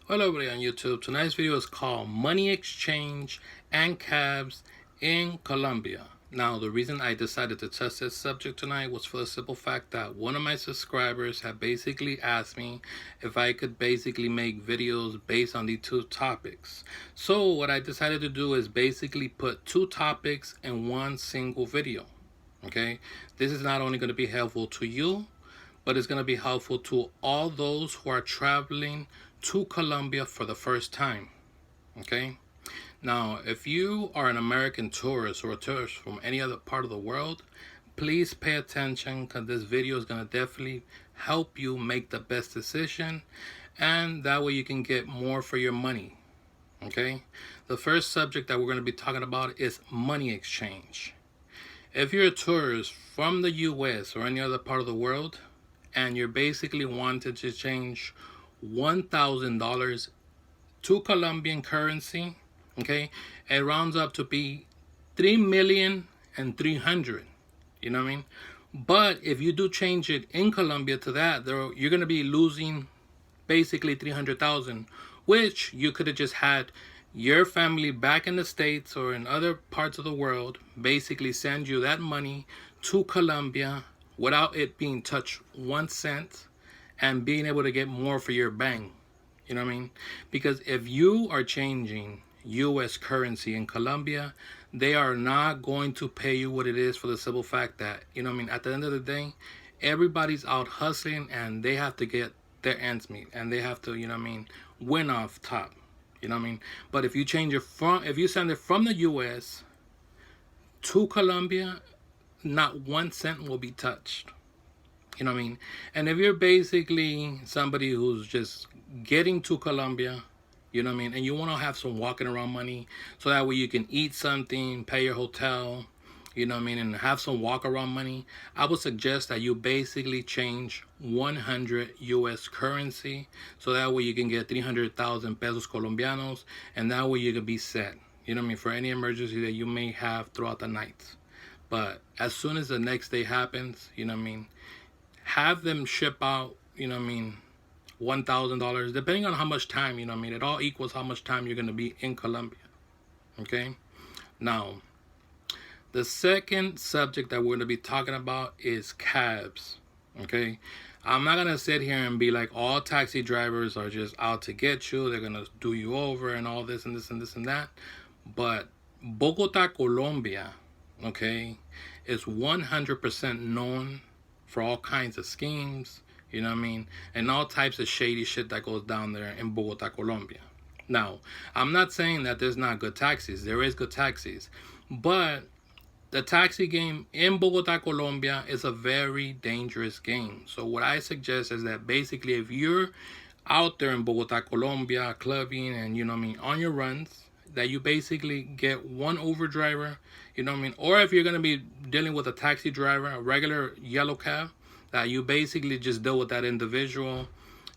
Hello everybody on YouTube. Tonight's video is called Money Exchange and Cabs in Colombia. Now, the reason I decided to test this subject tonight was for the simple fact that one of my subscribers had basically asked me if I could basically make videos based on these two topics. So what I decided to do is basically put two topics in one single video. Okay, this is not only going to be helpful to you, but it's going to be helpful to all those who are traveling to Colombia for the first time. Okay, now if you are an American tourist or a tourist from any other part of the world, please pay attention because this video is going to definitely help you make the best decision, and that way you can get more for your money. Okay, the first subject that we're going to be talking about is money exchange. If you're a tourist from the US or any other part of the world, and you're basically wanting to change $1,000 to Colombian currency, okay, it rounds up to be 3,300,000. You know what I mean? But if you do change it in Colombia to that, you're gonna be losing basically 300,000, which you could have just had your family back in the States or in other parts of the world basically send you that money to Colombia without it being touched 1 cent and being able to get more for your bang. You know what I mean? Because if you are changing US currency in Colombia, they are not going to pay you what it is for the simple fact that, you know what I mean, at the end of the day, everybody's out hustling and they have to get their ends meet and they have to, you know what I mean, win off top. You know what I mean? But if you change it if you send it from the US to Colombia, not 1 cent will be touched. You know what I mean? And if you're basically somebody who's just getting to Colombia, you know what I mean, and you want to have some walking around money so that way you can eat something, pay your hotel, you know what I mean, and have some walk around money, I would suggest that you basically change 100 US currency so that way you can get 300,000 pesos colombianos, and that way you can be set, you know what I mean, for any emergency that you may have throughout the night. But as soon as the next day happens, you know what I mean, have them ship out, you know what I mean, $1,000, depending on how much time, you know what I mean, it all equals how much time you're going to be in Colombia. Okay, now the second subject that we're going to be talking about is cabs. Okay, I'm not going to sit here and be like all taxi drivers are just out to get you, they're going to do you over and all this and this and this and that. But Bogota, Colombia, okay, is 100% known for all kinds of schemes, you know what I mean, and all types of shady shit that goes down there in Bogota, Colombia. Now, I'm not saying that there's not good taxis. There is good taxis. But the taxi game in Bogota, Colombia is a very dangerous game. So what I suggest is that basically if you're out there in Bogota, Colombia, clubbing and, you know what I mean, on your runs, that you basically get one Uber driver, you know what I mean, or if you're going to be dealing with a taxi driver, a regular yellow cab, that you basically just deal with that individual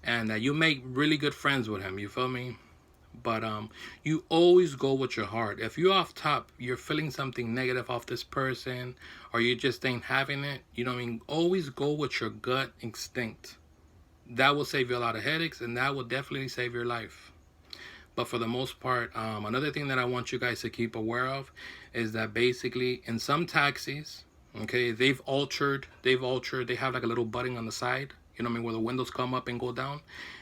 and that you make really good friends with him, you feel me? But you always go with your heart. If you're off top, you're feeling something negative off this person, or you just ain't having it, you know what I mean, always go with your gut instinct. That will save you a lot of headaches, and that will definitely save your life. But for the most part, another thing that I want you guys to keep aware of is that basically in some taxis, okay, they have like a little button on the side, you know what I mean, where the windows come up and go down.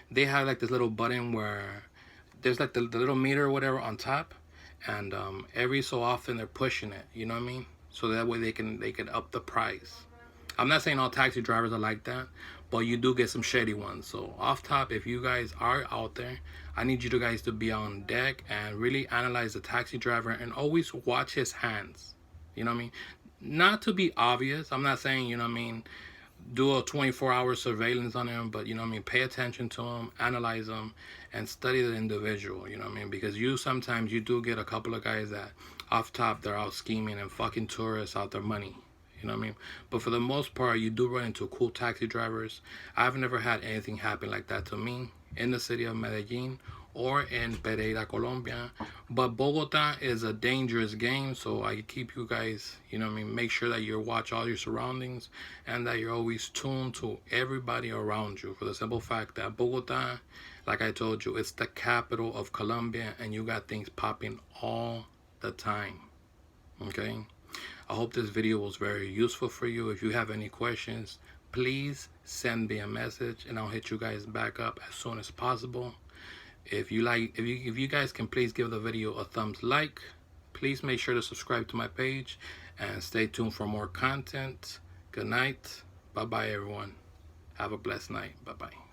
They have like this little button where there's like the little meter or whatever on top, and every so often they're pushing it, you know what I mean, so that way they can up the price. I'm not saying all taxi drivers are like that, but you do get some shady ones. So off top, if you guys are out there, I need you guys to be on deck and really analyze the taxi driver and always watch his hands. You know what I mean? Not to be obvious. I'm not saying, you know what I mean, do a 24-hour surveillance on him, but, you know what I mean, pay attention to him, analyze him, and study the individual, you know what I mean? Because sometimes you do get a couple of guys that off top, they're out scheming and fucking tourists out their money. You know what I mean? But for the most part, you do run into cool taxi drivers. I've never had anything happen like that to me in the city of Medellin or in Pereira, Colombia. But Bogota is a dangerous game, so I keep you guys, make sure that you watch all your surroundings and that you're always tuned to everybody around you, for the simple fact that Bogota, like I told you, it's the capital of Colombia, and you got things popping all the time. Okay? I hope this video was very useful for you. If you have any questions, please send me a message and I'll hit you guys back up as soon as possible. If you guys can please give the video a thumbs like. Please make sure to subscribe to my page and stay tuned for more content. Good night. Bye bye everyone. Have a blessed night. Bye bye.